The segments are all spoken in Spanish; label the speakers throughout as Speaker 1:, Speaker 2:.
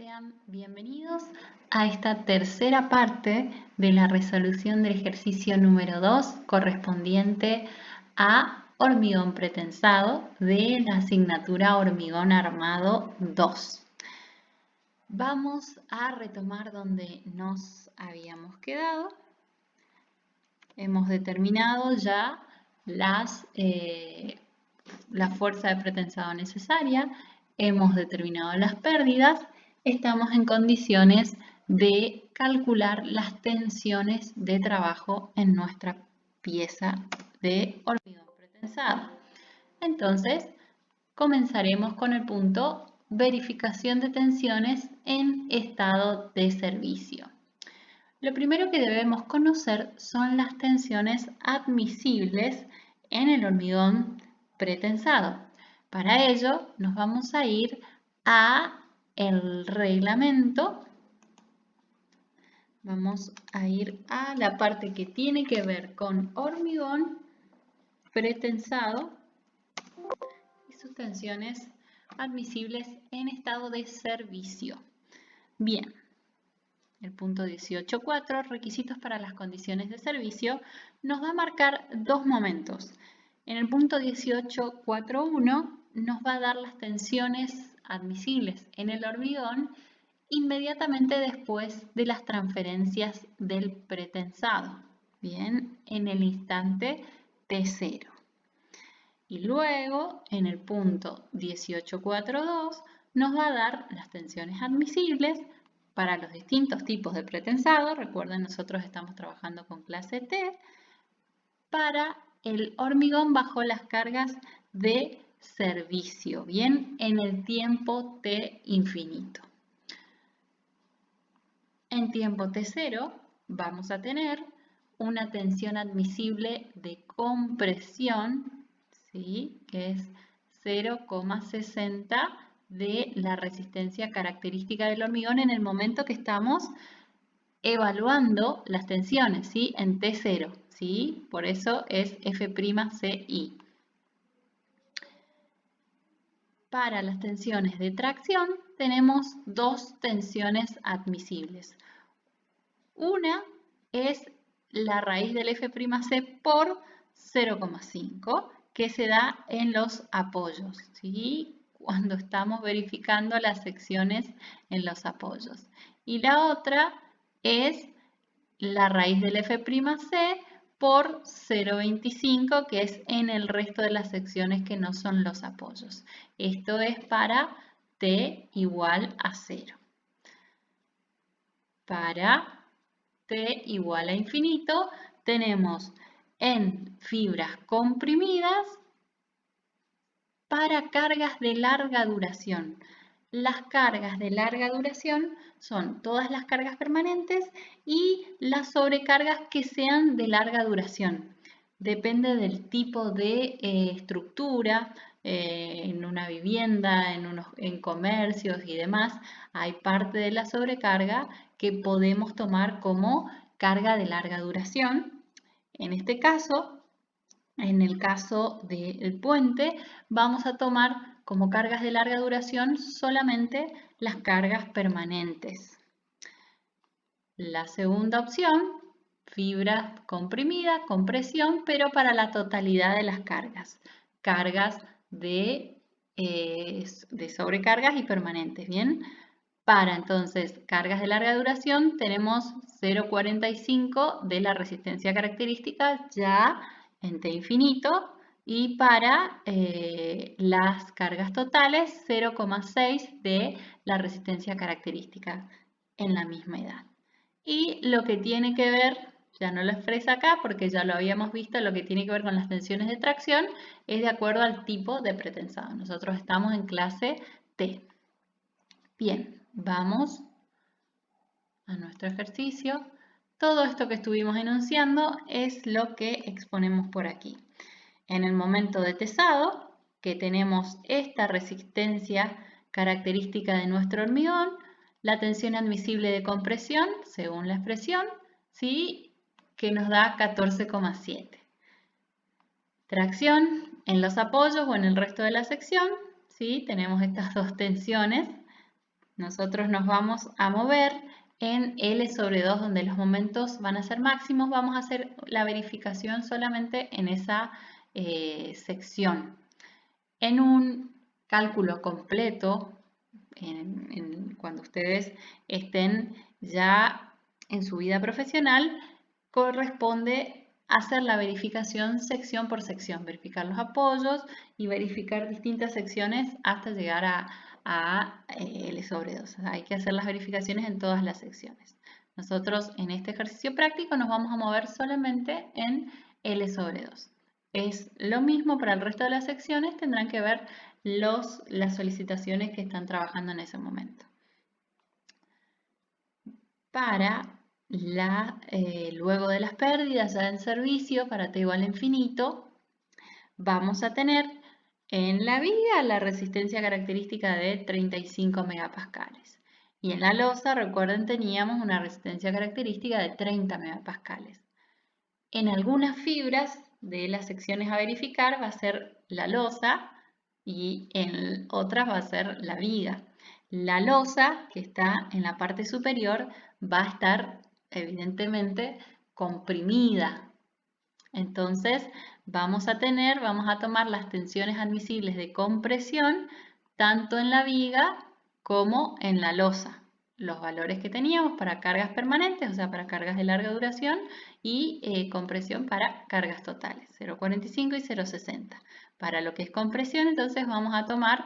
Speaker 1: Sean bienvenidos a esta tercera parte de la resolución del ejercicio número 2 correspondiente a hormigón pretensado de la asignatura Hormigón Armado 2. Vamos a retomar donde nos habíamos quedado. Hemos determinado ya la fuerza de pretensado necesaria, hemos determinado las pérdidas, estamos en condiciones de calcular las tensiones de trabajo en nuestra pieza de hormigón pretensado. Entonces, comenzaremos con el punto verificación de tensiones en estado de servicio. Lo primero que debemos conocer son las tensiones admisibles en el hormigón pretensado. Para ello nos vamos a ir a el reglamento. Vamos a ir a la parte que tiene que ver con hormigón pretensado y sus tensiones admisibles en estado de servicio. Bien. El punto 18.4, requisitos para las condiciones de servicio, nos va a marcar dos momentos. En el punto 18.4.1 nos va a dar las tensiones admisibles en el hormigón inmediatamente después de las transferencias del pretensado, bien, en el instante T0. Y luego, en el punto 18.4.2, nos va a dar las tensiones admisibles para los distintos tipos de pretensado. Recuerden, nosotros estamos trabajando con clase T, para el hormigón bajo las cargas de servicio, bien, en el tiempo T infinito. En tiempo T0 vamos a tener una tensión admisible de compresión, ¿sí?, que es 0,60 de la resistencia característica del hormigón en el momento que estamos evaluando las tensiones, ¿sí?, en T0, ¿sí? Por eso es F'CI. Para las tensiones de tracción tenemos dos tensiones admisibles. Una es la raíz del F'C por 0,5 que se da en los apoyos, ¿sí?, cuando estamos verificando las secciones en los apoyos. Y la otra es la raíz del F'C por 0,25 que es en el resto de las secciones que no son los apoyos. Esto es para T igual a 0. Para T igual a infinito, tenemos en fibras comprimidas para cargas de larga duración. Las cargas de larga duración son todas las cargas permanentes y las sobrecargas que sean de larga duración. Depende del tipo de estructura, en una vivienda, en comercios y demás, hay parte de la sobrecarga que podemos tomar como carga de larga duración. En este caso, en el caso del puente, vamos a tomar como cargas de larga duración solamente las cargas permanentes. La segunda opción, fibra comprimida, compresión, pero para la totalidad de las cargas. Cargas de sobrecargas y permanentes, ¿bien? Para entonces cargas de larga duración tenemos 0,45 de la resistencia característica ya en T infinito y para las cargas totales 0,6 de la resistencia característica en la misma edad. Y lo que tiene que ver, ya no lo expresa acá porque ya lo habíamos visto, lo que tiene que ver con las tensiones de tracción es de acuerdo al tipo de pretensado. Nosotros estamos en clase T. Bien, vamos a nuestro ejercicio. Todo esto que estuvimos enunciando es lo que exponemos por aquí. En el momento de tesado, que tenemos esta resistencia característica de nuestro hormigón, la tensión admisible de compresión, según la expresión, ¿sí?, que nos da 14,7. Tracción en los apoyos o en el resto de la sección, ¿sí?, tenemos estas dos tensiones, nosotros nos vamos a mover en L sobre 2, donde los momentos van a ser máximos. Vamos a hacer la verificación solamente en esa sección. En un cálculo completo, cuando ustedes estén ya en su vida profesional, corresponde hacer la verificación sección por sección, verificar los apoyos y verificar distintas secciones hasta llegar a L sobre 2. O sea, hay que hacer las verificaciones en todas las secciones. Nosotros en este ejercicio práctico nos vamos a mover solamente en L sobre 2. Es lo mismo para el resto de las secciones, tendrán que ver las solicitaciones que están trabajando en ese momento. Para luego de las pérdidas ya en servicio, para T igual a infinito, vamos a tener en la viga la resistencia característica de 35 megapascales. Y en la losa, recuerden, teníamos una resistencia característica de 30 megapascales. En algunas fibras de las secciones a verificar va a ser la losa y en otras va a ser la viga. La losa, que está en la parte superior, va a estar evidentemente comprimida. Entonces vamos a tomar las tensiones admisibles de compresión tanto en la viga como en la losa. Los valores que teníamos para cargas permanentes, o sea, para cargas de larga duración, y compresión para cargas totales, 0,45 y 0,60. Para lo que es compresión, entonces vamos a tomar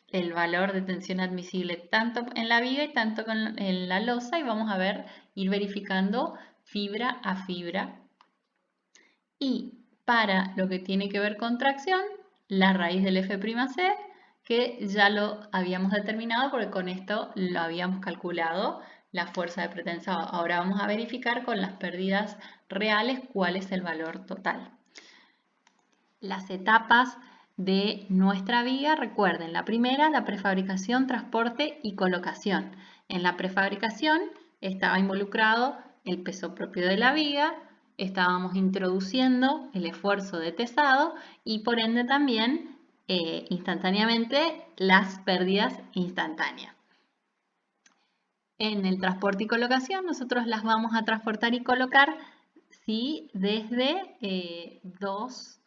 Speaker 1: el valor de tensión admisible tanto en la viga y tanto en la losa y vamos a ir verificando fibra a fibra. Y para lo que tiene que ver con tracción, la raíz del F'C, que ya lo habíamos determinado porque con esto lo habíamos calculado la fuerza de pretensado. Ahora vamos a verificar con las pérdidas reales cuál es el valor total. Las etapas de nuestra viga, recuerden, la primera, la prefabricación, transporte y colocación. En la prefabricación estaba involucrado el peso propio de la viga, estábamos introduciendo el esfuerzo de tesado y por ende también instantáneamente las pérdidas instantáneas. En el transporte y colocación nosotros las vamos a transportar y colocar ¿sí? desde dos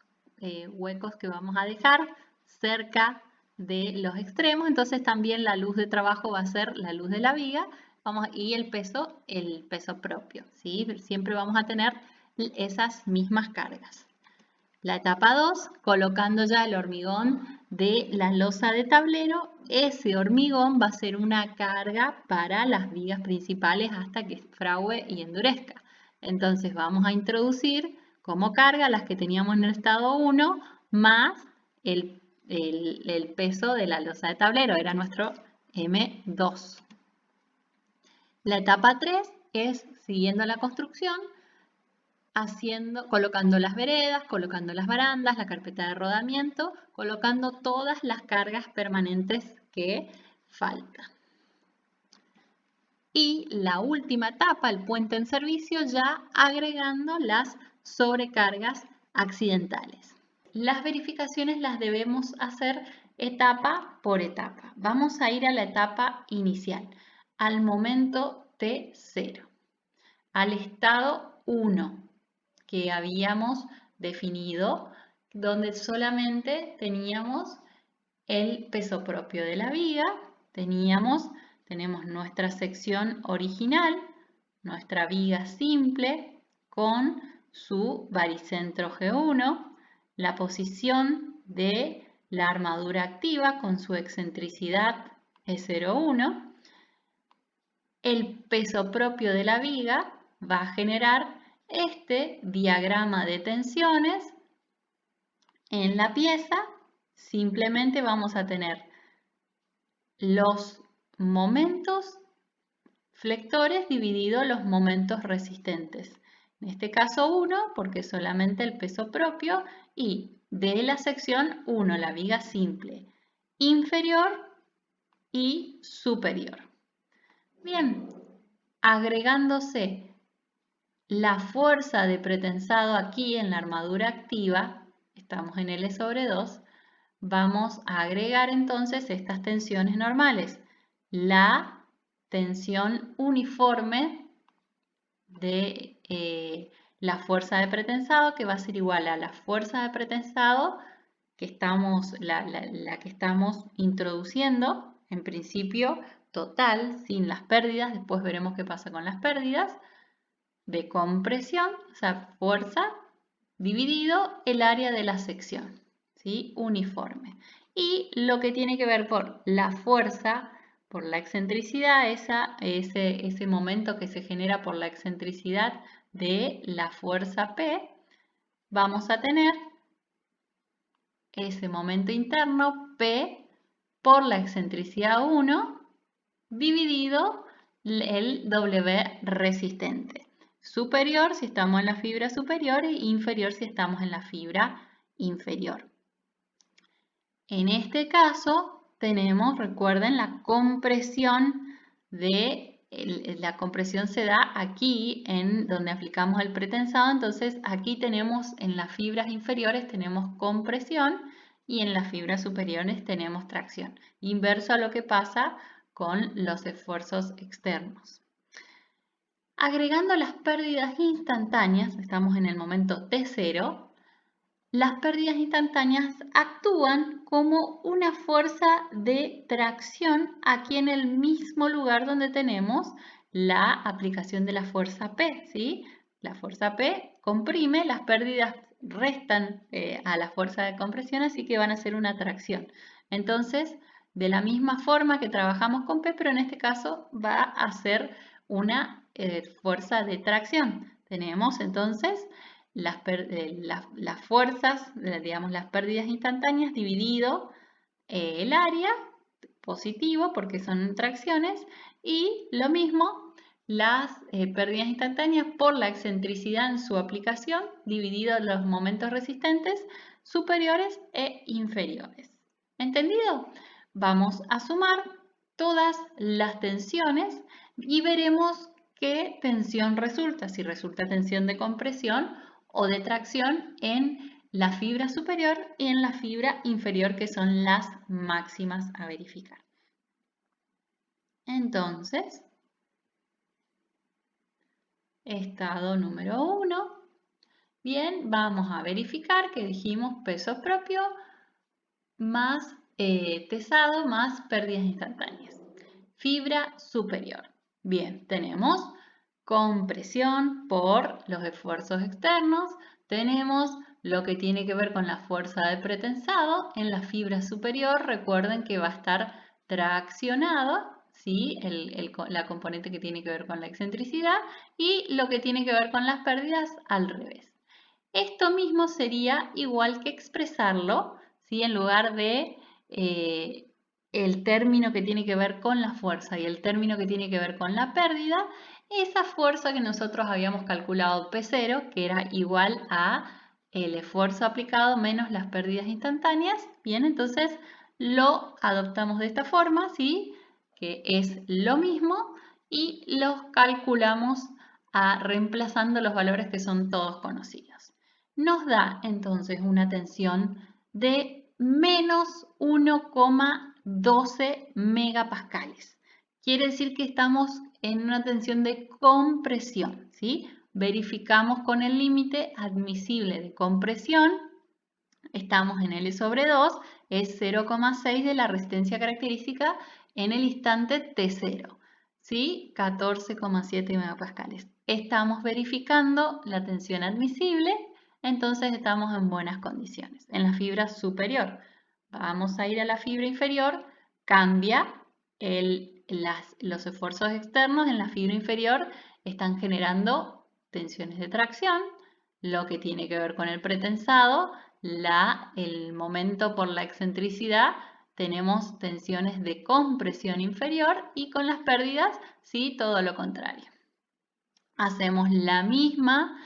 Speaker 1: huecos que vamos a dejar cerca de los extremos, entonces también la luz de trabajo va a ser la luz de la viga y el peso propio, ¿sí? Siempre vamos a tener esas mismas cargas. La etapa 2, colocando ya el hormigón de la losa de tablero, ese hormigón va a ser una carga para las vigas principales hasta que frague y endurezca. Entonces vamos a introducir como carga las que teníamos en el estado 1 más el peso de la losa de tablero, era nuestro M2. La etapa 3 es, siguiendo la construcción, colocando las veredas, colocando las barandas, la carpeta de rodamiento, colocando todas las cargas permanentes que faltan. Y la última etapa, el puente en servicio, ya agregando las sobrecargas accidentales. Las verificaciones las debemos hacer etapa por etapa. Vamos a ir a la etapa inicial, al momento T0, al estado 1 que habíamos definido, donde solamente teníamos el peso propio de la viga, tenemos nuestra sección original, nuestra viga simple con su baricentro G1, la posición de la armadura activa con su excentricidad E01, el peso propio de la viga va a generar este diagrama de tensiones en la pieza. Simplemente vamos a tener los momentos flectores divididos los momentos resistentes. En este caso 1 porque solamente el peso propio y de la sección 1 la viga simple inferior y superior. Bien, agregándose la fuerza de pretensado aquí en la armadura activa, estamos en L sobre 2, vamos a agregar entonces estas tensiones normales. la tensión uniforme de la fuerza de pretensado, que va a ser igual a la fuerza de pretensado que estamos, la que estamos introduciendo, en principio total, sin las pérdidas, después veremos qué pasa con las pérdidas, de compresión, o sea, fuerza, dividido el área de la sección, ¿sí? Uniforme. Y lo que tiene que ver por la fuerza, por la excentricidad, ese momento que se genera por la excentricidad de la fuerza P, vamos a tener ese momento interno P por la excentricidad 1 dividido el W resistente. Superior si estamos en la fibra superior e inferior si estamos en la fibra inferior. En este caso tenemos, recuerden, la compresión la compresión se da aquí en donde aplicamos el pretensado, entonces aquí tenemos en las fibras inferiores tenemos compresión y en las fibras superiores tenemos tracción. Inverso a lo que pasa con los esfuerzos externos. Agregando las pérdidas instantáneas, estamos en el momento T0, las pérdidas instantáneas actúan como una fuerza de tracción aquí en el mismo lugar donde tenemos la aplicación de la fuerza P, ¿sí? La fuerza P comprime, las pérdidas restan a la fuerza de compresión, así que van a ser una tracción. Entonces, de la misma forma que trabajamos con P, pero en este caso va a ser una fuerza de tracción. Tenemos entonces las fuerzas, digamos las pérdidas instantáneas dividido el área positivo porque son tracciones y lo mismo las pérdidas instantáneas por la excentricidad en su aplicación dividido los momentos resistentes superiores e inferiores. ¿Entendido? Vamos a sumar todas las tensiones y veremos qué tensión resulta, si resulta tensión de compresión o de tracción en la fibra superior y en la fibra inferior, que son las máximas a verificar. Entonces, estado número 1. Bien, vamos a verificar que dijimos peso propio más tesado más pérdidas instantáneas. Fibra superior. Bien, tenemos compresión por los esfuerzos externos, tenemos lo que tiene que ver con la fuerza de pretensado. En la fibra superior, recuerden que va a estar traccionado, ¿sí? La componente que tiene que ver con la excentricidad y lo que tiene que ver con las pérdidas al revés. Esto mismo sería igual que expresarlo, ¿sí? En lugar de el término que tiene que ver con la fuerza y el término que tiene que ver con la pérdida, esa fuerza que nosotros habíamos calculado P0, que era igual a el esfuerzo aplicado menos las pérdidas instantáneas. Bien, entonces lo adoptamos de esta forma, ¿sí? Que es lo mismo y los calculamos reemplazando los valores que son todos conocidos. Nos da entonces una tensión de menos 1,12 megapascales. Quiere decir que estamos en una tensión de compresión, ¿sí? Verificamos con el límite admisible de compresión, estamos en L sobre 2, es 0,6 de la resistencia característica en el instante T0, ¿sí? 14,7 megapascales. Estamos verificando la tensión admisible, entonces estamos en buenas condiciones. En la fibra superior, vamos a ir a la fibra inferior, cambia los esfuerzos externos en la fibra inferior están generando tensiones de tracción, lo que tiene que ver con el pretensado, el momento por la excentricidad, tenemos tensiones de compresión inferior y con las pérdidas, sí, todo lo contrario. Hacemos la misma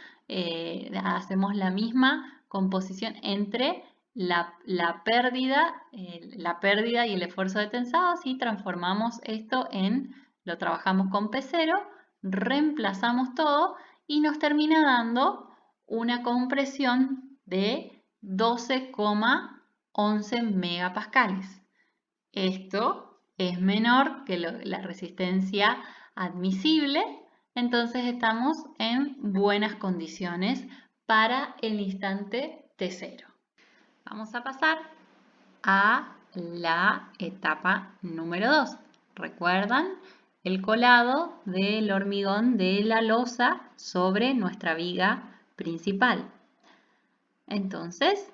Speaker 1: composición entre la pérdida y el esfuerzo de tensado, si transformamos esto lo trabajamos con P0, reemplazamos todo y nos termina dando una compresión de 12,11 megapascales. Esto es menor que la resistencia admisible, entonces estamos en buenas condiciones para el instante T0. Vamos a pasar a la etapa número 2. ¿Recuerdan? El colado del hormigón de la losa sobre nuestra viga principal. Entonces,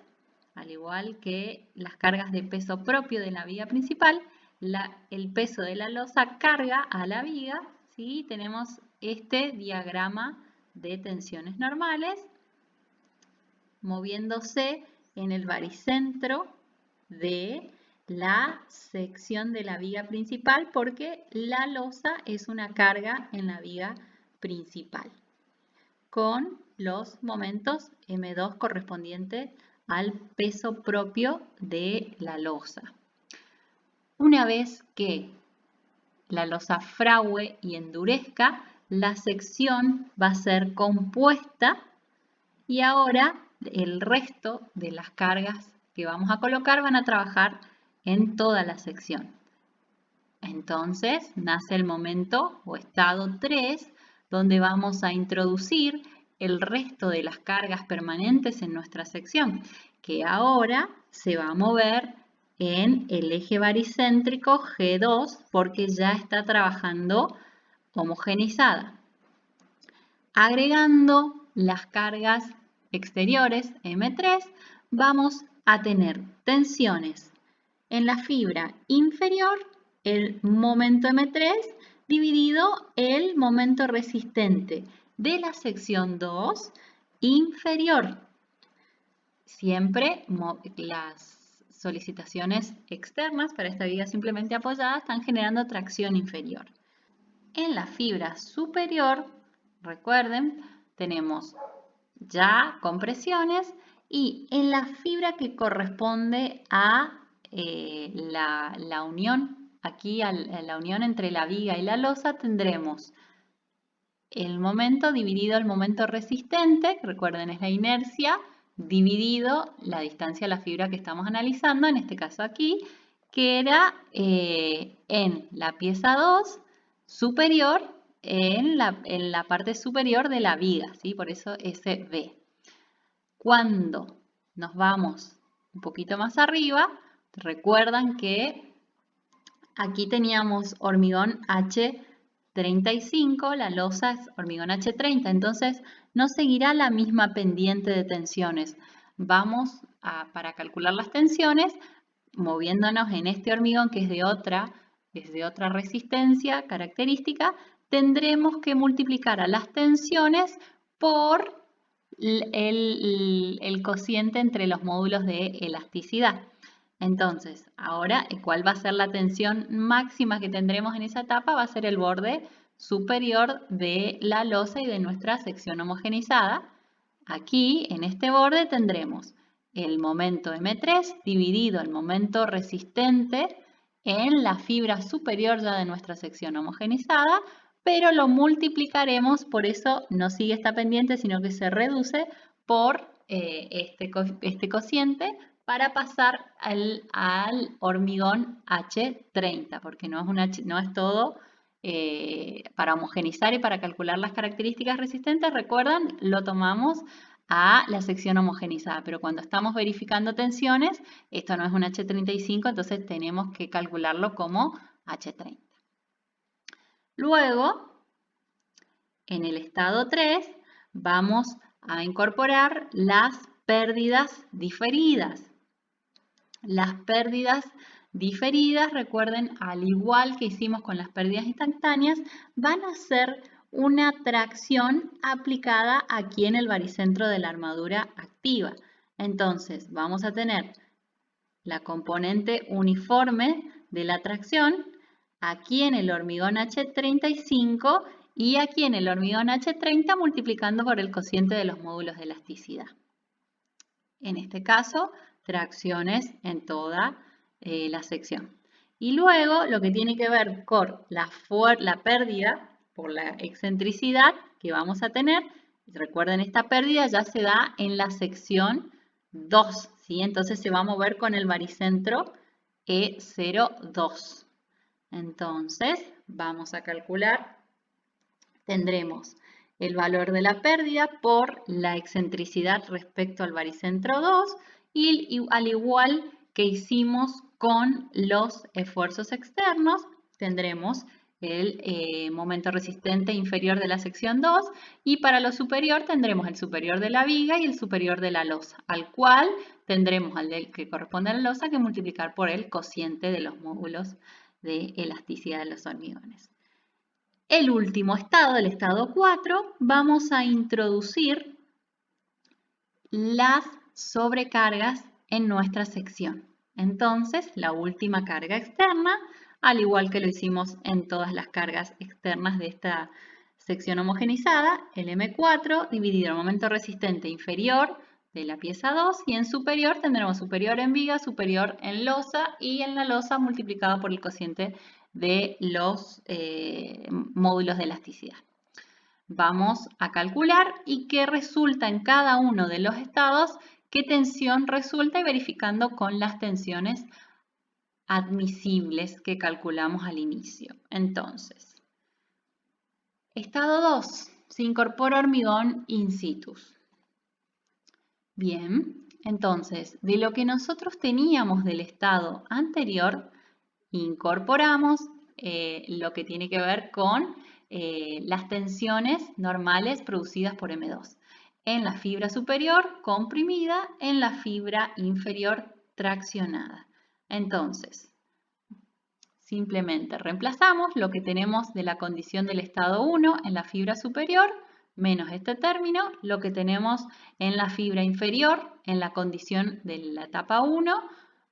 Speaker 1: al igual que las cargas de peso propio de la viga principal, el peso de la losa carga a la viga, ¿sí? Tenemos este diagrama de tensiones normales moviéndose en el baricentro de la sección de la viga principal porque la losa es una carga en la viga principal con los momentos M2 correspondientes al peso propio de la losa. Una vez que la losa frague y endurezca, la sección va a ser compuesta y ahora el resto de las cargas que vamos a colocar van a trabajar en toda la sección. Entonces nace el momento o estado 3, donde vamos a introducir el resto de las cargas permanentes en nuestra sección, que ahora se va a mover en el eje baricéntrico G2 porque ya está trabajando homogeneizada. Agregando las cargas exteriores M3, vamos a tener tensiones en la fibra inferior, el momento M3 dividido el momento resistente de la sección 2 inferior. Siempre las solicitaciones externas para esta viga simplemente apoyada están generando tracción inferior. En la fibra superior, recuerden, tenemos ya compresiones y en la fibra que corresponde a la unión, aquí a la unión entre la viga y la losa tendremos el momento dividido el momento resistente, que recuerden es la inercia, dividido la distancia a la fibra que estamos analizando, en este caso aquí, que era en la pieza 2 superior, en la parte superior de la viga, ¿sí? Por eso SB. Cuando nos vamos un poquito más arriba, recuerdan que aquí teníamos hormigón H35, la losa es hormigón H30, entonces no seguirá la misma pendiente de tensiones. Vamos para calcular las tensiones, moviéndonos en este hormigón que es de otra resistencia característica, tendremos que multiplicar a las tensiones por el cociente entre los módulos de elasticidad. Entonces, ahora, ¿cuál va a ser la tensión máxima que tendremos en esa etapa? Va a ser el borde superior de la losa y de nuestra sección homogeneizada. Aquí, en este borde, tendremos el momento M3 dividido el momento resistente en la fibra superior ya de nuestra sección homogeneizada, pero lo multiplicaremos, por eso no sigue esta pendiente, sino que se reduce por este cociente para pasar al hormigón H30, porque no es todo para homogenizar y para calcular las características resistentes, recuerdan, lo tomamos a la sección homogeneizada, pero cuando estamos verificando tensiones, esto no es un H35, entonces tenemos que calcularlo como H30. Luego, en el estado 3, vamos a incorporar las pérdidas diferidas. Las pérdidas diferidas, recuerden, al igual que hicimos con las pérdidas instantáneas, van a ser una tracción aplicada aquí en el baricentro de la armadura activa. Entonces, vamos a tener la componente uniforme de la tracción aquí en el hormigón H35 y aquí en el hormigón H30 multiplicando por el cociente de los módulos de elasticidad. En este caso, tracciones en toda la sección. Y luego lo que tiene que ver con la pérdida por la excentricidad que vamos a tener, recuerden esta pérdida ya se da en la sección 2, ¿sí? Entonces se va a mover con el baricentro E02. Entonces, vamos a calcular, tendremos el valor de la pérdida por la excentricidad respecto al baricentro 2 y al igual que hicimos con los esfuerzos externos, tendremos el momento resistente inferior de la sección 2 y para lo superior tendremos el superior de la viga y el superior de la losa, al cual tendremos al que corresponde a la losa que multiplicar por el cociente de los módulos de elasticidad de los hormigones. El último estado, el estado 4, vamos a introducir las sobrecargas en nuestra sección. Entonces, la última carga externa, al igual que lo hicimos en todas las cargas externas de esta sección homogenizada, el M4 dividido en momento resistente inferior de la pieza 2 y en superior tendremos superior en viga, superior en losa y en la losa multiplicado por el cociente de los módulos de elasticidad. Vamos a calcular y qué resulta en cada uno de los estados, qué tensión resulta y verificando con las tensiones admisibles que calculamos al inicio. Entonces, estado 2, se incorpora hormigón in situ. Bien, entonces, de lo que nosotros teníamos del estado anterior, incorporamos lo que tiene que ver con las tensiones normales producidas por M2. En la fibra superior comprimida, en la fibra inferior traccionada. Entonces, simplemente reemplazamos lo que tenemos de la condición del estado 1 en la fibra superior, menos este término, lo que tenemos en la fibra inferior en la condición de la etapa 1,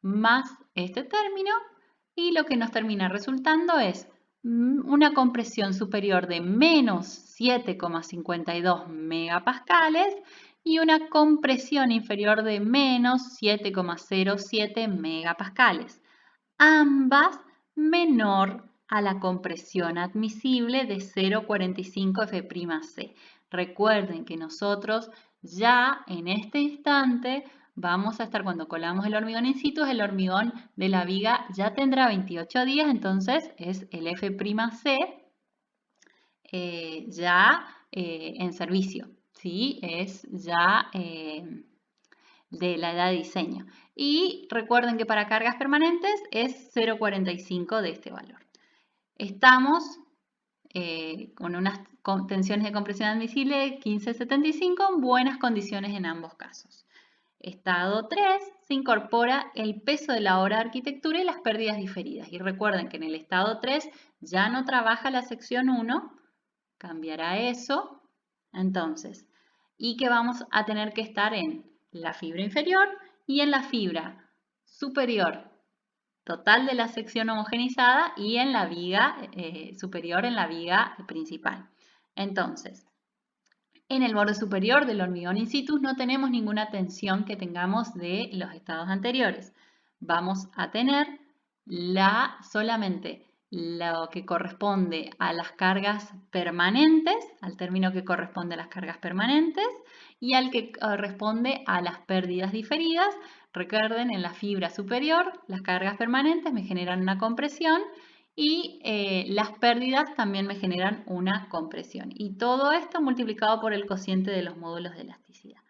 Speaker 1: más este término, y lo que nos termina resultando es una compresión superior de menos 7,52 megapascales y una compresión inferior de menos 7,07 megapascales. Ambas menor a la compresión admisible de 0,45 F'C. Recuerden que nosotros ya en este instante vamos a estar, cuando colamos el hormigón in situ, el hormigón de la viga ya tendrá 28 días, entonces es el F'C ya en servicio, ¿sí? Es ya de la edad de diseño. Y recuerden que para cargas permanentes es 0,45 de este valor. Estamos con unas tensiones de compresión admisible de 15,75 en buenas condiciones en ambos casos. Estado 3, se incorpora el peso de la obra de arquitectura y las pérdidas diferidas. Y recuerden que en el estado 3 ya no trabaja la sección 1, cambiará eso. Entonces, y que vamos a tener que estar en la fibra inferior y en la fibra superior total de la sección homogenizada y en la viga superior, en la viga principal. Entonces, en el borde superior del hormigón in situ no tenemos ninguna tensión que tengamos de los estados anteriores. Vamos a tener solamente lo que corresponde a las cargas permanentes, al término que corresponde a las cargas permanentes y al que corresponde a las pérdidas diferidas. Recuerden, en la fibra superior las cargas permanentes me generan una compresión y las pérdidas también me generan una compresión. Y todo esto multiplicado por el cociente de los módulos de elasticidad.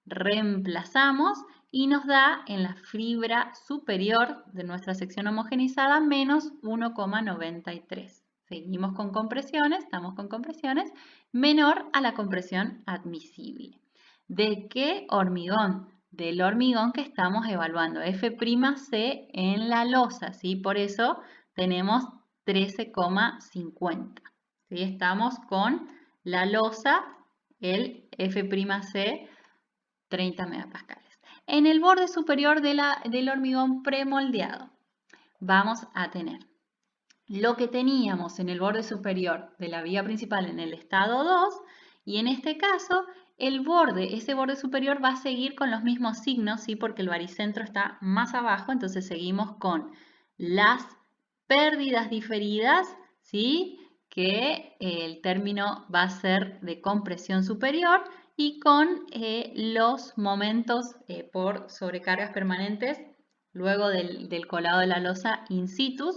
Speaker 1: Reemplazamos y nos da en la fibra superior de nuestra sección homogenizada menos 1,93. Seguimos con compresiones, estamos con compresiones, menor a la compresión admisible. ¿De qué hormigón? Del hormigón que estamos evaluando, F'C en la losa, ¿sí? Por eso tenemos 13,50. ¿Sí? Estamos con la losa, el F'C 30 megapascales. En el borde superior del hormigón premoldeado vamos a tener lo que teníamos en el borde superior de la viga principal en el estado 2 y en este caso ese borde superior va a seguir con los mismos signos, ¿sí? Porque el baricentro está más abajo, entonces seguimos con las pérdidas diferidas, ¿sí? Que el término va a ser de compresión superior y con los momentos por sobrecargas permanentes luego del colado de la losa in situ,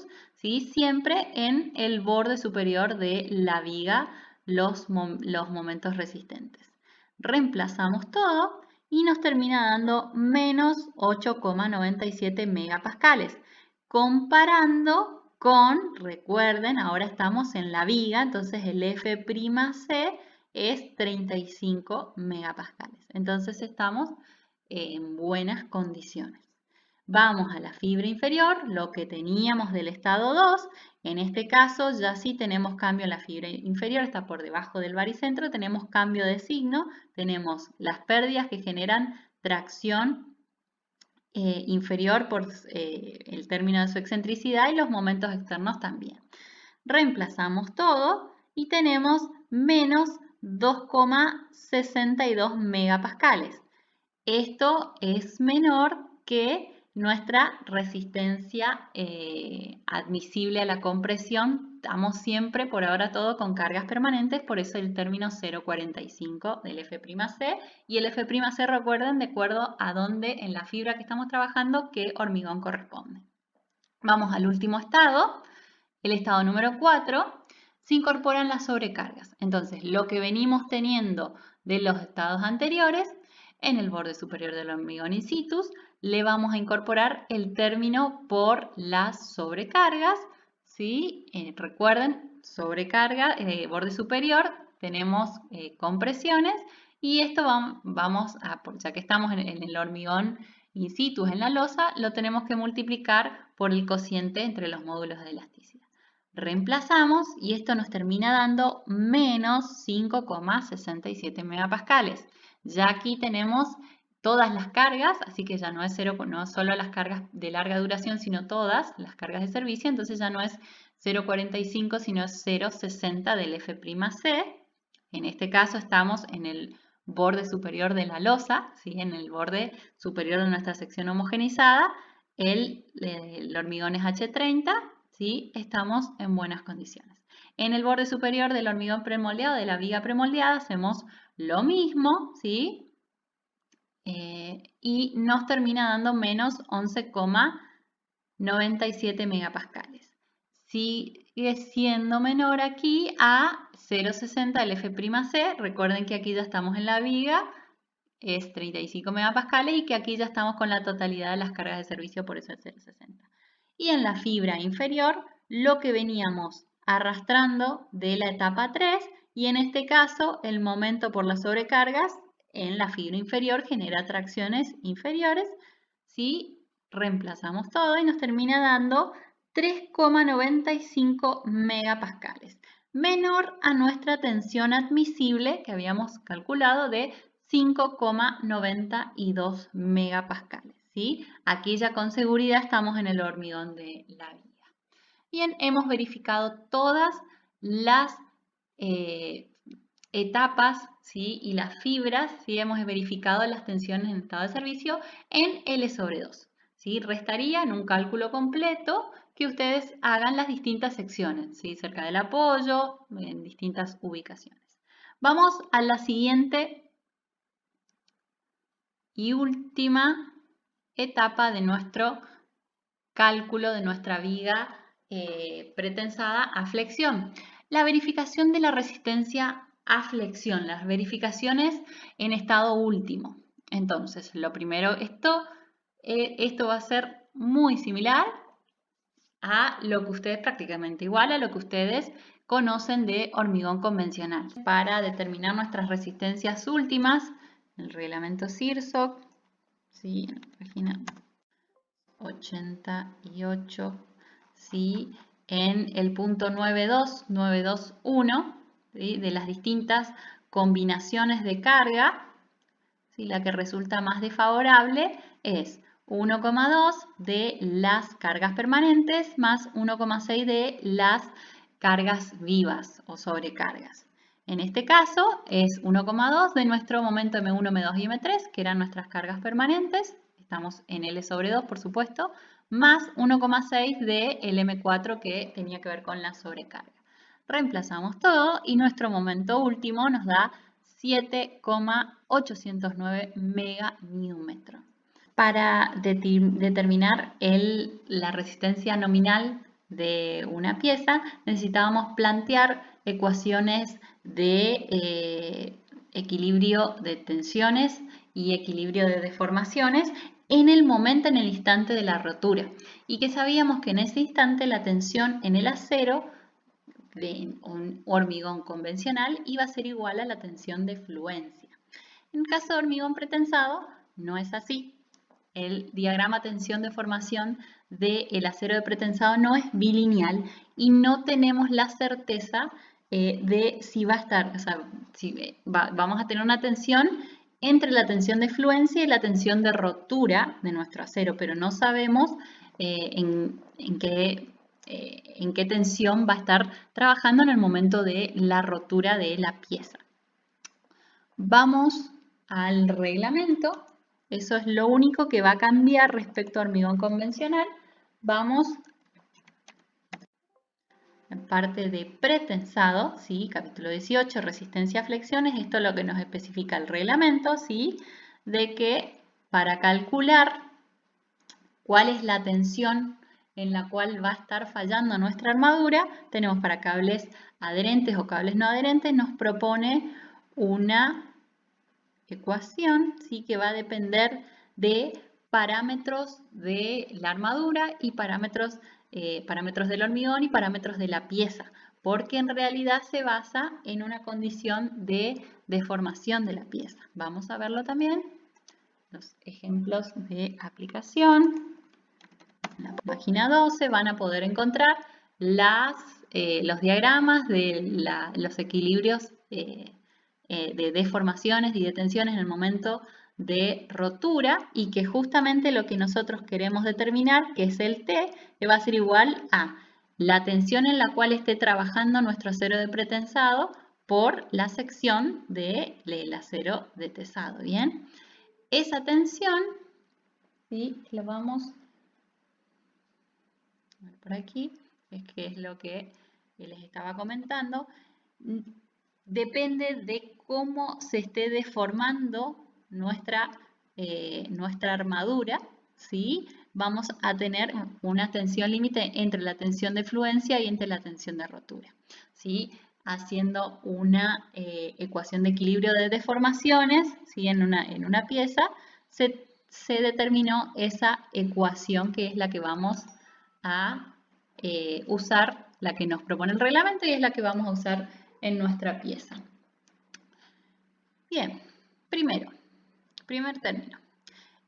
Speaker 1: ¿sí? Siempre en el borde superior de la viga los momentos resistentes. Reemplazamos todo y nos termina dando menos 8,97 megapascales. Comparando con, recuerden, ahora estamos en la viga, entonces el F'C es 35 megapascales. Entonces estamos en buenas condiciones. Vamos a la fibra inferior, lo que teníamos del estado 2. En este caso ya sí tenemos cambio en la fibra inferior, está por debajo del baricentro, tenemos cambio de signo, tenemos las pérdidas que generan tracción inferior por el término de su excentricidad y los momentos externos también. Reemplazamos todo y tenemos menos 2,62 megapascales. Esto es menor que nuestra resistencia admisible a la compresión. Estamos siempre, por ahora todo, con cargas permanentes, por eso el término 0,45 del F'C. Y el F'C, recuerden, de acuerdo a dónde en la fibra que estamos trabajando, qué hormigón corresponde. Vamos al último estado, el estado número 4. Se incorporan las sobrecargas. Entonces, lo que venimos teniendo de los estados anteriores, en el borde superior del hormigón in situ, le vamos a incorporar el término por las sobrecargas, ¿sí? Recuerden, sobrecarga, borde superior, tenemos compresiones y esto vamos a, ya que estamos en el hormigón in situ, en la losa, lo tenemos que multiplicar por el cociente entre los módulos de elasticidad. Reemplazamos y esto nos termina dando menos 5,67 megapascales. Ya aquí tenemos todas las cargas, así que ya no es no solo las cargas de larga duración, sino todas las cargas de servicio, entonces ya no es 0,45 sino es 0,60 del F'C. En este caso estamos en el borde superior de la losa, ¿sí? En el borde superior de nuestra sección homogenizada, el hormigón es H30, ¿sí? Estamos en buenas condiciones. En el borde superior del hormigón premoldeado, de la viga premoldeada, hacemos lo mismo, ¿sí? Y nos termina dando menos 11,97 megapascales. Sigue siendo menor aquí a 0,60 del F'C. Recuerden que aquí ya estamos en la viga, es 35 megapascales y que aquí ya estamos con la totalidad de las cargas de servicio, por eso es 0,60. Y en la fibra inferior, lo que veníamos arrastrando de la etapa 3 y en este caso el momento por las sobrecargas en la fibra inferior genera tracciones inferiores. Si reemplazamos todo y nos termina dando 3,95 megapascales, menor a nuestra tensión admisible que habíamos calculado de 5,92 megapascales. ¿Sí? Aquí ya con seguridad estamos en el hormigón de la viga. Bien, hemos verificado todas las etapas, ¿sí? Y las fibras, ¿sí? Hemos verificado las tensiones en estado de servicio en L/2. ¿Sí? Restaría en un cálculo completo que ustedes hagan las distintas secciones, ¿sí? Cerca del apoyo, en distintas ubicaciones. Vamos a la siguiente y última etapa de nuestro cálculo de nuestra viga pretensada a flexión. La verificación de la resistencia a flexión, las verificaciones en estado último. Entonces, lo primero, esto va a ser muy similar a lo que ustedes, prácticamente igual a lo que ustedes conocen de hormigón convencional. Para determinar nuestras resistencias últimas, el reglamento CIRSOC, ¿sí? En la página 88, ¿sí? En el punto 921, ¿sí? De las distintas combinaciones de carga, ¿sí? La que resulta más desfavorable es 1,2 de las cargas permanentes más 1,6 de las cargas vivas o sobrecargas. En este caso es 1,2 de nuestro momento M1, M2 y M3, que eran nuestras cargas permanentes. Estamos en L/2, por supuesto, más 1,6 de el M4 que tenía que ver con la sobrecarga. Reemplazamos todo y nuestro momento último nos da 7,809 meganewmetro. Para determinar la resistencia nominal de una pieza, necesitábamos plantear ecuaciones de equilibrio de tensiones y equilibrio de deformaciones en el momento, en el instante de la rotura. Y que sabíamos que en ese instante la tensión en el acero de un hormigón convencional iba a ser igual a la tensión de fluencia. En el caso de hormigón pretensado, no es así. El diagrama tensión-deformación del acero de pretensado no es bilineal y no tenemos la certeza de si va a estar, o sea, vamos a tener una tensión entre la tensión de fluencia y la tensión de rotura de nuestro acero, pero no sabemos en qué tensión va a estar trabajando en el momento de la rotura de la pieza. Vamos al reglamento. Eso es lo único que va a cambiar respecto a hormigón convencional. Vamos a la parte de pretensado, ¿sí? Capítulo 18, resistencia a flexiones. Esto es lo que nos especifica el reglamento, ¿sí? De que para calcular cuál es la tensión en la cual va a estar fallando nuestra armadura, tenemos para cables adherentes o cables no adherentes, nos propone una ecuación, ¿sí? Que va a depender de parámetros de la armadura y parámetros del hormigón y parámetros de la pieza, porque en realidad se basa en una condición de deformación de la pieza. Vamos a verlo también, los ejemplos de aplicación. En la página 12 van a poder encontrar los diagramas de los equilibrios de deformaciones y de tensiones en el momento de rotura y que justamente lo que nosotros queremos determinar, que es el T, que va a ser igual a la tensión en la cual esté trabajando nuestro acero de pretensado por la sección del acero de tesado, ¿bien? Esa tensión, ¿sí? Lo vamos a ver por aquí, es lo que les estaba comentando. Depende de cómo se esté deformando nuestra armadura, ¿sí? Vamos a tener una tensión límite entre la tensión de fluencia y entre la tensión de rotura, ¿sí? Haciendo una ecuación de equilibrio de deformaciones, ¿sí? En una pieza se determinó esa ecuación que es la que vamos a usar, la que nos propone el reglamento y es la que vamos a usar en nuestra pieza. Bien, primer término.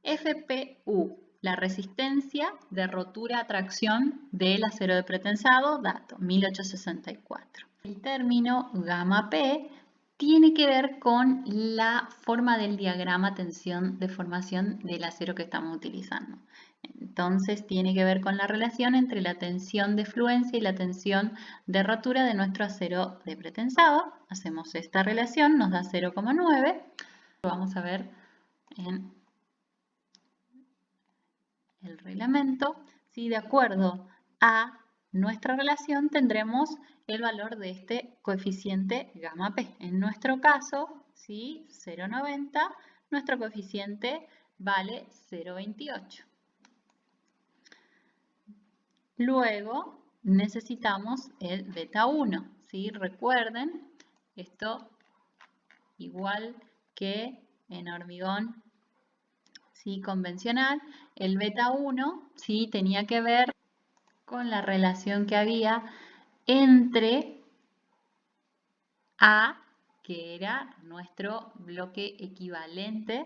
Speaker 1: FPU, la resistencia de rotura a tracción del acero de pretensado, dato 1864. El término gamma P tiene que ver con la forma del diagrama tensión-deformación del acero que estamos utilizando. Entonces tiene que ver con la relación entre la tensión de fluencia y la tensión de rotura de nuestro acero de pretensado. Hacemos esta relación, nos da 0,9. Lo vamos a ver en el reglamento. ¿Sí? De acuerdo a nuestra relación tendremos el valor de este coeficiente gamma P. En nuestro caso, ¿sí? 0,90, nuestro coeficiente vale 0,28. Luego necesitamos el beta 1, ¿sí? Recuerden, esto igual que en hormigón, ¿sí? Convencional, el beta 1, ¿sí? Tenía que ver con la relación que había entre A, que era nuestro bloque equivalente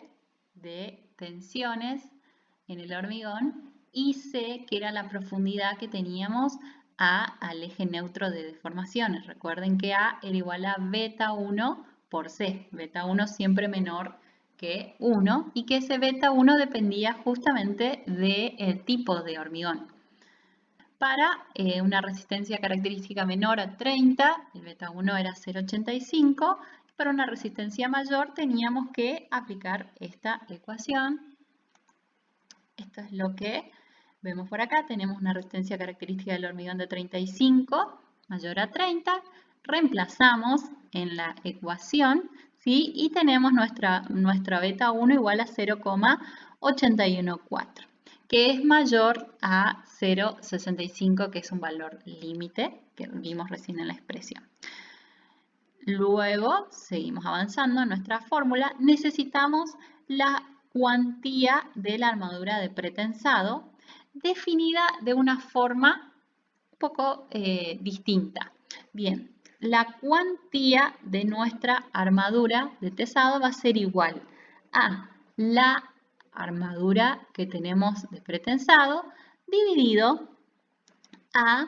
Speaker 1: de tensiones en el hormigón, y C, que era la profundidad que teníamos al eje neutro de deformaciones. Recuerden que A era igual a beta 1 por C, beta 1 siempre menor que 1, y que ese beta 1 dependía justamente del tipo de hormigón. Para una resistencia característica menor a 30, el beta 1 era 0,85, para una resistencia mayor teníamos que aplicar esta ecuación. Esto es lo que vemos por acá, tenemos una resistencia característica del hormigón de 35, mayor a 30, reemplazamos en la ecuación, ¿sí? Y tenemos nuestra beta 1 igual a 0,814. que es mayor a 0,65, que es un valor límite que vimos recién en la expresión. Luego, seguimos avanzando en nuestra fórmula, necesitamos la cuantía de la armadura de pretensado definida de una forma un poco distinta. Bien, la cuantía de nuestra armadura de tesado va a ser igual a la armadura que tenemos de pretensado dividido a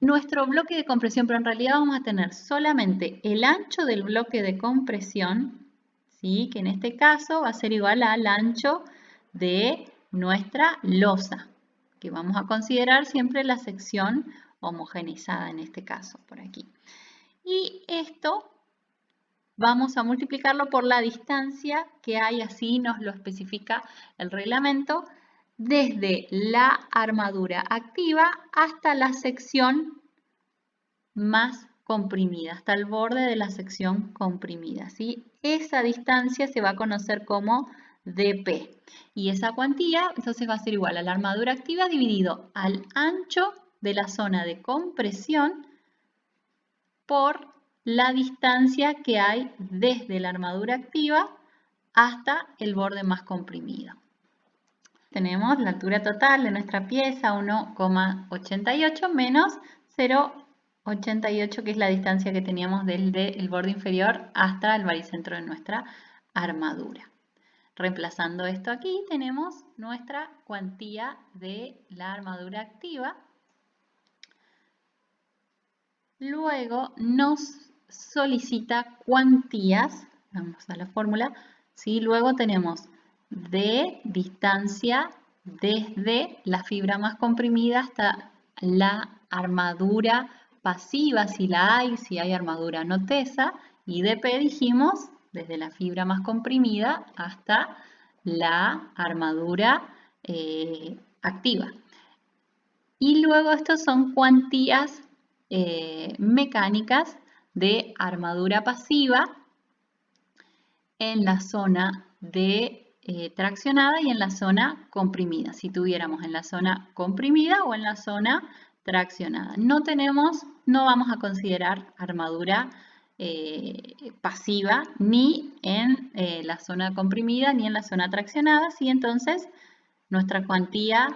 Speaker 1: nuestro bloque de compresión, pero en realidad vamos a tener solamente el ancho del bloque de compresión, ¿sí? Que en este caso va a ser igual al ancho de nuestra losa, que vamos a considerar siempre la sección homogeneizada en este caso, por aquí. Y esto vamos a multiplicarlo por la distancia que hay, así nos lo especifica el reglamento, desde la armadura activa hasta la sección más comprimida, hasta el borde de la sección comprimida, ¿sí? Esa distancia se va a conocer como dP. Y esa cuantía entonces va a ser igual a la armadura activa dividido al ancho de la zona de compresión por la distancia que hay desde la armadura activa hasta el borde más comprimido. Tenemos la altura total de nuestra pieza, 1,88 menos 0,88, que es la distancia que teníamos desde el borde inferior hasta el baricentro de nuestra armadura. Reemplazando esto aquí, tenemos nuestra cuantía de la armadura activa. Luego nos solicita cuantías, vamos a la fórmula, ¿sí? Luego tenemos de distancia desde la fibra más comprimida hasta la armadura pasiva, si la hay, si hay armadura no tesa, y dP dijimos desde la fibra más comprimida hasta la armadura activa. Y luego estos son cuantías mecánicas de armadura pasiva en la zona de traccionada y en la zona comprimida, si tuviéramos en la zona comprimida o en la zona traccionada. No vamos a considerar armadura pasiva ni en la zona comprimida ni en la zona traccionada, ¿sí? Entonces nuestra cuantía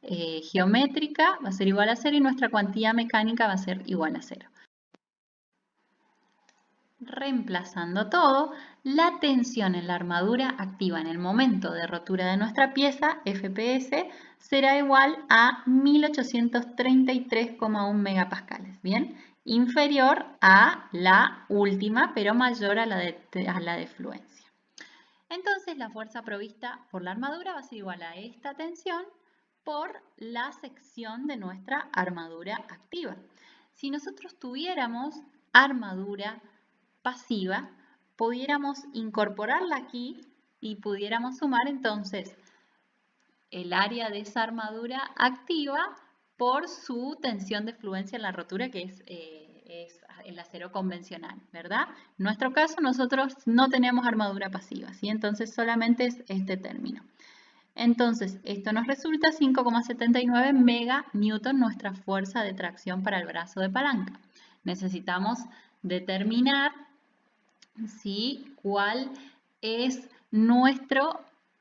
Speaker 1: geométrica va a ser igual a 0 y nuestra cuantía mecánica va a ser igual a 0. Reemplazando todo, la tensión en la armadura activa en el momento de rotura de nuestra pieza, FPS, será igual a 1833,1 megapascales, ¿bien? Inferior a la última, pero mayor a la de fluencia. Entonces, la fuerza provista por la armadura va a ser igual a esta tensión por la sección de nuestra armadura activa. Si nosotros tuviéramos armadura pasiva, pudiéramos incorporarla aquí y pudiéramos sumar entonces el área de esa armadura activa por su tensión de fluencia en la rotura, que es el acero convencional, ¿verdad? En nuestro caso nosotros no tenemos armadura pasiva, ¿sí? Entonces solamente es este término. Entonces, esto nos resulta 5,79 meganewton nuestra fuerza de tracción para el brazo de palanca. Necesitamos determinar, ¿sí?, cuál es nuestros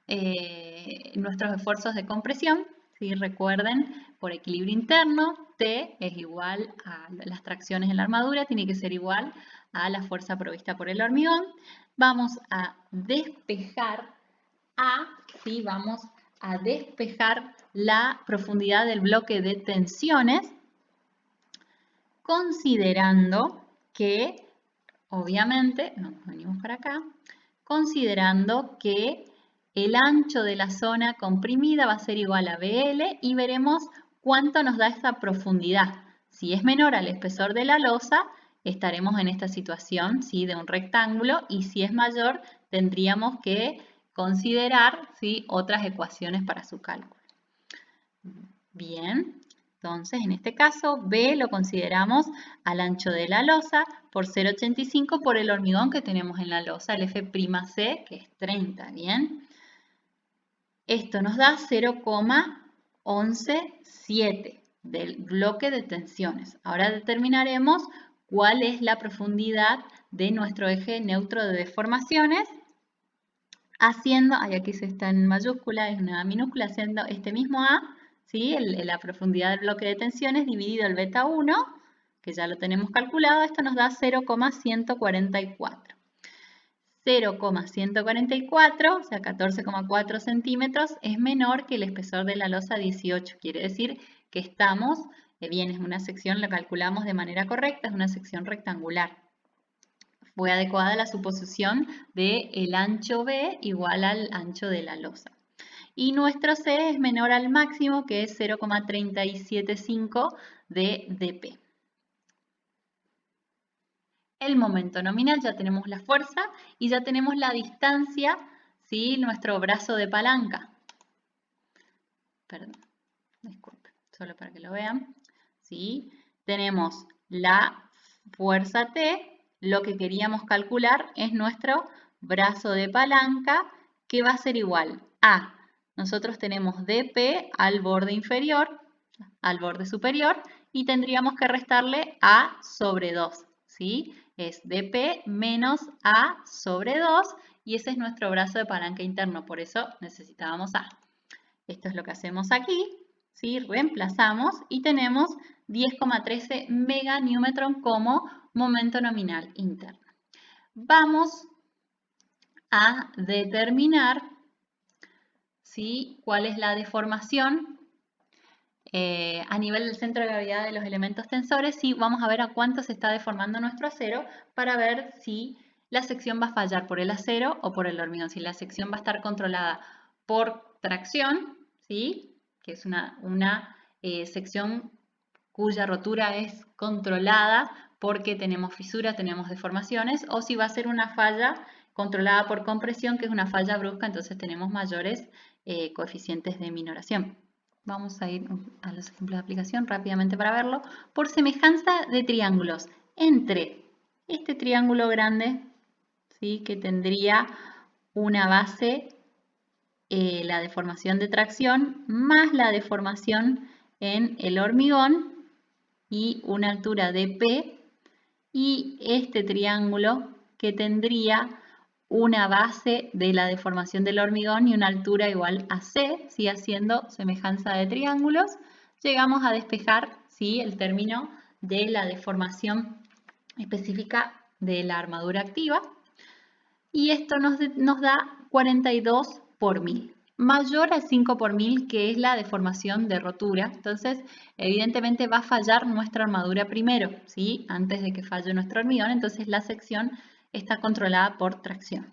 Speaker 1: esfuerzos de compresión. ¿Sí? Recuerden, por equilibrio interno, T es igual a las tracciones en la armadura, tiene que ser igual a la fuerza provista por el hormigón. Vamos a despejar ¿sí? Vamos a despejar la profundidad del bloque de tensiones, considerando que, obviamente, nos venimos para acá, considerando que el ancho de la zona comprimida va a ser igual a BL y veremos cuánto nos da esta profundidad. Si es menor al espesor de la losa, estaremos en esta situación, ¿sí?, de un rectángulo, y si es mayor, tendríamos que considerar, ¿sí?, otras ecuaciones para su cálculo. Bien, entonces en este caso B lo consideramos al ancho de la losa por 0,85 por el hormigón que tenemos en la losa, el F'C, que es 30, ¿bien? Esto nos da 0,117 del bloque de tensiones. Ahora determinaremos cuál es la profundidad de nuestro eje neutro de deformaciones, haciendo, aquí se está en mayúscula, es una minúscula, haciendo este mismo A, ¿sí? La profundidad del bloque de tensiones dividido el beta 1, que ya lo tenemos calculado, esto nos da 0,144. 0,144, o sea 14,4 centímetros, es menor que el espesor de la losa 18. Quiere decir que estamos, bien, es una sección, la calculamos de manera correcta, es una sección rectangular. Fue adecuada la suposición de el ancho B igual al ancho de la losa. Y nuestro C es menor al máximo, que es 0,375 de dP. El momento nominal, ya tenemos la fuerza y ya tenemos la distancia, ¿sí? Nuestro brazo de palanca. Perdón, disculpen, solo para que lo vean. ¿Sí? Tenemos la fuerza T, lo que queríamos calcular es nuestro brazo de palanca, que va a ser igual a, nosotros tenemos dP al borde inferior, al borde superior, y tendríamos que restarle A sobre 2, ¿sí? Es dP menos A sobre 2, y ese es nuestro brazo de palanca interno, por eso necesitábamos A. Esto es lo que hacemos aquí, ¿sí? Reemplazamos y tenemos 10,13 meganewton como momento nominal interno. Vamos a determinar, ¿sí? Cuál es la deformación a nivel del centro de gravedad de los elementos tensores, y vamos a ver a cuánto se está deformando nuestro acero para ver si la sección va a fallar por el acero o por el hormigón. Si la sección va a estar controlada por tracción, ¿sí? Que es una sección cuya rotura es controlada porque tenemos fisuras, tenemos deformaciones, o si va a ser una falla controlada por compresión, que es una falla brusca, entonces tenemos mayores coeficientes de minoración. Vamos a ir a los ejemplos de aplicación rápidamente para verlo. Por semejanza de triángulos entre este triángulo grande, ¿sí? Que tendría una base, la deformación de tracción, más la deformación en el hormigón y una altura de P, y este triángulo que tendría una base de la deformación del hormigón y una altura igual a C, ¿sí? Haciendo semejanza de triángulos, llegamos a despejar, ¿sí? El término de la deformación específica de la armadura activa, y esto nos da 42 por 1000, mayor al 5 por 1000, que es la deformación de rotura. Entonces, evidentemente va a fallar nuestra armadura primero, ¿sí? Antes de que falle nuestro hormigón, entonces la sección está controlada por tracción.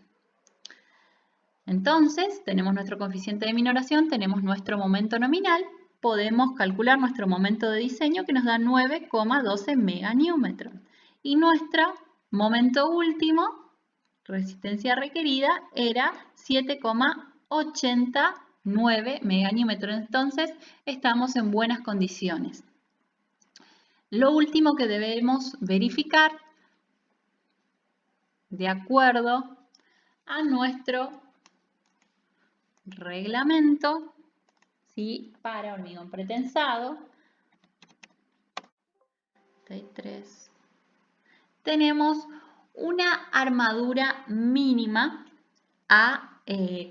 Speaker 1: Entonces, tenemos nuestro coeficiente de minoración, tenemos nuestro momento nominal, podemos calcular nuestro momento de diseño, que nos da 9,12 meganewton. Y nuestro momento último, resistencia requerida, era 7,89 meganewton. Entonces, estamos en buenas condiciones. Lo último que debemos verificar, de acuerdo a nuestro reglamento, ¿sí? Para hormigón pretensado, 33, tenemos una armadura mínima a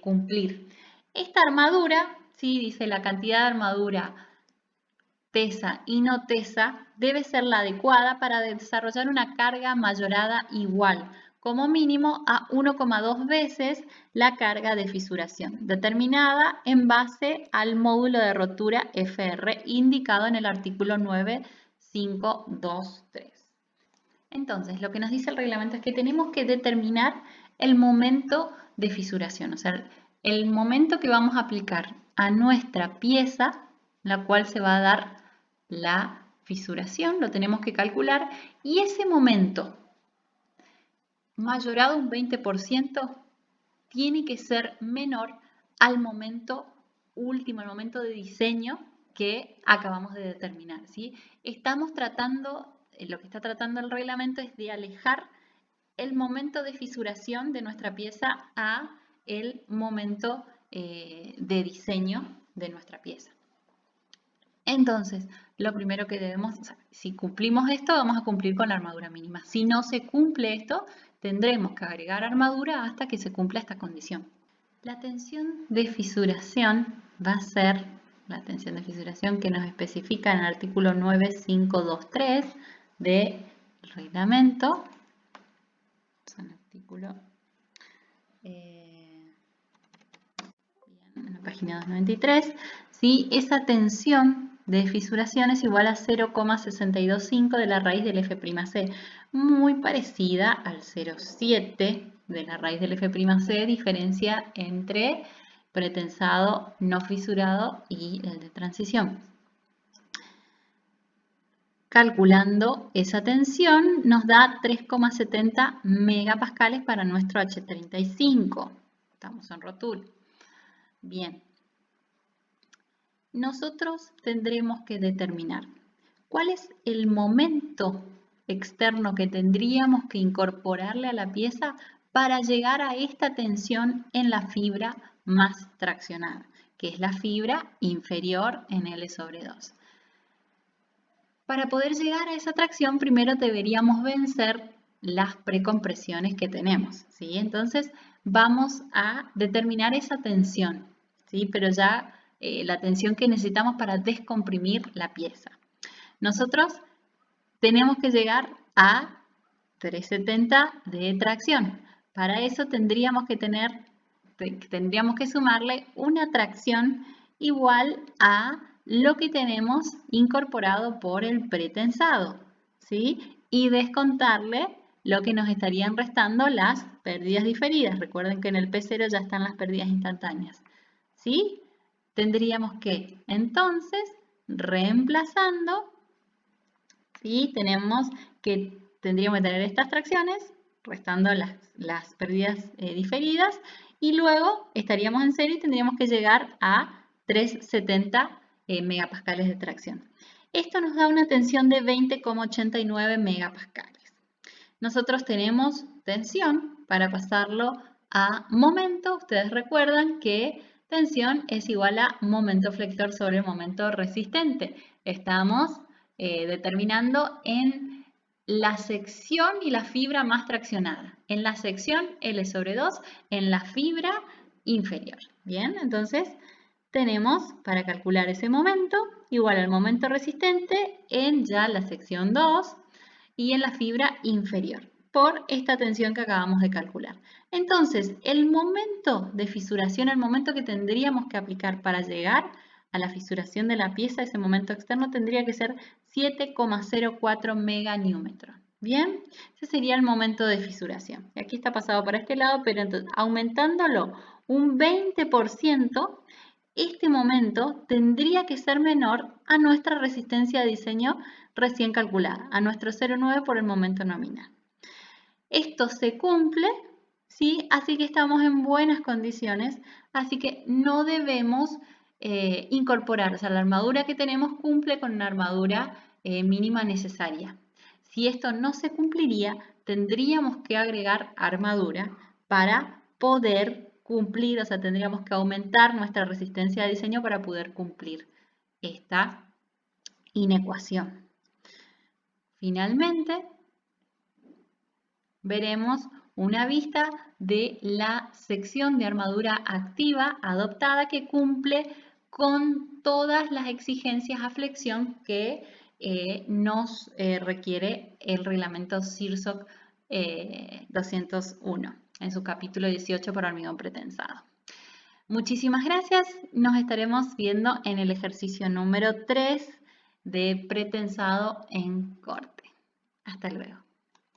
Speaker 1: cumplir. Esta armadura, ¿sí? Dice la cantidad de armadura tesa y no tesa debe ser la adecuada para desarrollar una carga mayorada igual, como mínimo a 1,2 veces la carga de fisuración, determinada en base al módulo de rotura FR indicado en el artículo 9523. Entonces, lo que nos dice el reglamento es que tenemos que determinar el momento de fisuración, o sea, el momento que vamos a aplicar a nuestra pieza, la cual se va a dar la fisuración, lo tenemos que calcular, y ese momento mayorado un 20% tiene que ser menor al momento último, el momento de diseño que acabamos de determinar, ¿sí? Estamos tratando, lo que está tratando el reglamento es de alejar el momento de fisuración de nuestra pieza a el momento de diseño de nuestra pieza. Entonces, lo primero que debemos, si cumplimos esto, vamos a cumplir con la armadura mínima. Si no se cumple esto, tendremos que agregar armadura hasta que se cumpla esta condición. La tensión de fisuración va a ser la tensión de fisuración que nos especifica en el artículo 9523 del reglamento. Es un artículo en la página 293. ¿Sí? Esa tensión de fisuración es igual a 0,625 de la raíz del F'C, muy parecida al 0,7 de la raíz del F'C, diferencia entre pretensado no fisurado y el de transición. Calculando esa tensión nos da 3,70 megapascales para nuestro H35. Estamos en rotura. Bien. Nosotros tendremos que determinar cuál es el momento externo que tendríamos que incorporarle a la pieza para llegar a esta tensión en la fibra más traccionada, que es la fibra inferior en L/2. Para poder llegar a esa tracción, primero deberíamos vencer las precompresiones que tenemos, ¿sí? Entonces, vamos a determinar esa tensión, ¿sí? Pero ya la tensión que necesitamos para descomprimir la pieza. Nosotros tenemos que llegar a 370 de tracción. Para eso tendríamos que sumarle una tracción igual a lo que tenemos incorporado por el pretensado, ¿sí? Y descontarle lo que nos estarían restando las pérdidas diferidas. Recuerden que en el P0 ya están las pérdidas instantáneas, ¿sí? Tendríamos que, entonces, reemplazando, ¿sí? Tendríamos que tener estas tracciones, restando las pérdidas diferidas, y luego estaríamos en cero y tendríamos que llegar a 370 megapascales de tracción. Esto nos da una tensión de 20,89 megapascales. Nosotros tenemos tensión para pasarlo a momento. Ustedes recuerdan que tensión es igual a momento flector sobre momento resistente. Estamos determinando en la sección y la fibra más traccionada. En la sección L/2, en la fibra inferior. Bien, entonces tenemos para calcular ese momento igual al momento resistente en ya la sección 2 y en la fibra inferior, por esta tensión que acabamos de calcular. Entonces, el momento de fisuración, el momento que tendríamos que aplicar para llegar a la fisuración de la pieza, ese momento externo tendría que ser 7,04 meganewmetron. Bien, ese sería el momento de fisuración. Y aquí está pasado para este lado, pero entonces, aumentándolo un 20%, este momento tendría que ser menor a nuestra resistencia de diseño recién calculada, a nuestro 0,9 por el momento nominal. Esto se cumple, ¿sí? Así que estamos en buenas condiciones, así que no debemos incorporar, o sea, la armadura que tenemos cumple con una armadura mínima necesaria. Si esto no se cumpliría, tendríamos que agregar armadura para poder cumplir, o sea, tendríamos que aumentar nuestra resistencia de diseño para poder cumplir esta inecuación. Finalmente, veremos una vista de la sección de armadura activa adoptada que cumple con todas las exigencias a flexión que nos requiere el reglamento CIRSOC 201 en su capítulo 18 para hormigón pretensado. Muchísimas gracias. Nos estaremos viendo en el ejercicio número 3 de pretensado en corte. Hasta luego.